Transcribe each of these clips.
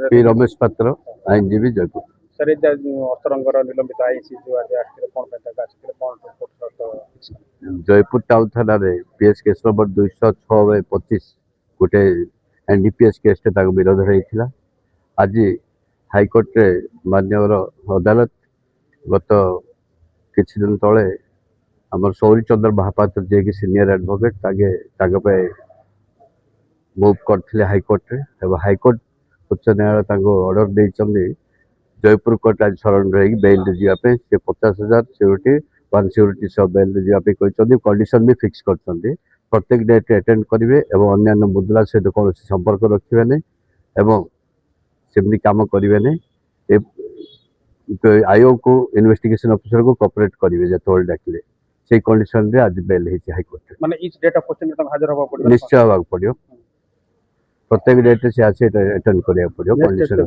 P Ramesh पात्र आईनजीवी Jaipur. Sir ये अस्तरंगर निलंबित आईसी जो आज आस्ते कोन पेटा आस्ते कोन जयपुर टाउन थाना रे पीएस केस नंबर 206/25 गोटे एनडीपीएस केस विरोध होता। आज हाईकोर्ट रे मान्यवर अदालत गत किछि दिन तले आमर सौरी चंद्र महापात्र जे कि सीनियर एडवोकेट तागे मूव करथिले हाईकोर्ट रे एवं हाईकोर्ट उच्च न्यायालय ऑर्डर देइचंदी जयपुर कोर्ट आज शरण रही बेल जावाई से 50,000 सिक्यूरिटी 1 सिक्यूरिटी सब बेल जावाई कहते कंडीशन भी फिक्स करते प्रत्येक डेट अटेंड करेंगे और अन्य मुद्रा सहित कौन संपर्क रखिए नहीं सेमती कम करेंगे आयोग को इन्वेस्टिगेशन ऑफिसर को कोऑपरेट करेंगे जो डाकिले से कंडीशन रे आज बेल है हाईकोर्ट माने इच डेट ऑफ क्वेश्चन तक हाजिर होबा पड़ो निश्चय होबा पड़ो प्रत्येक डेट से आसे अटेंड करिया पड़ो कंडीशन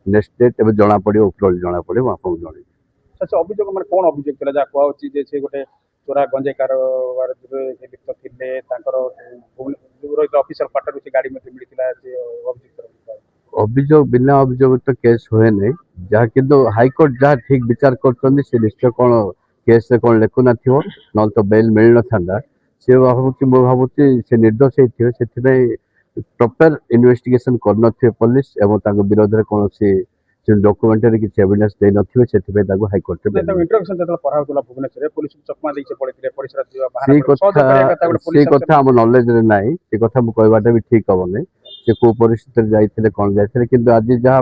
नेक्स्ट डेट एबे जना पड़ो उपरोल जना पड़ो आपको जणे। अच्छा अभियोग माने कोन अभियोग केला जा कहौ छी जे से गोटे चोरा गंजे कारोबार जे लिप्त थिले तांकर भुवनेश्वर ऑफिसर क्वार्टर से गाड़ी में मिलिथिला जे अभियोग बिना अभियोग तो केस हुए नहीं जहाँ कि हाईकोर्ट जहाँ ठीक विचार कर निश्चय कौन केस कौन लेखुना थो न तो बेल मिल ना सी भावुँ से निर्दोष होते प्रॉपर इन्वेस्टिगेशन करन पुलिस एवं विरोध में कौन डॉक्यूमेंटरी किसी एविडेंस दे नथिबे सेथिबे ताको हाई कोर्ट रे इंट्रोगेशन जतला पढ़ा होतला भुवनेश्वर रे पुलिस चकमा देइसे पड़िथिले परिसर दिवा बाहर से कथा हम नॉलेज रे नाही से कथा मु कहबाटा भी ठीक हो नै से को परिस्थिति रे जाइथिले कोन जाइथिले किंतु आज जहा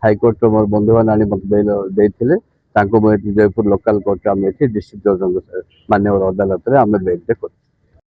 हाई कोर्ट मोर बंधु आनी मत बेल देइथिले ताको जयपुर लोकल कोर्ट में डिस्ट्रिक्ट जज मान्यवर अदालत रे आम बेल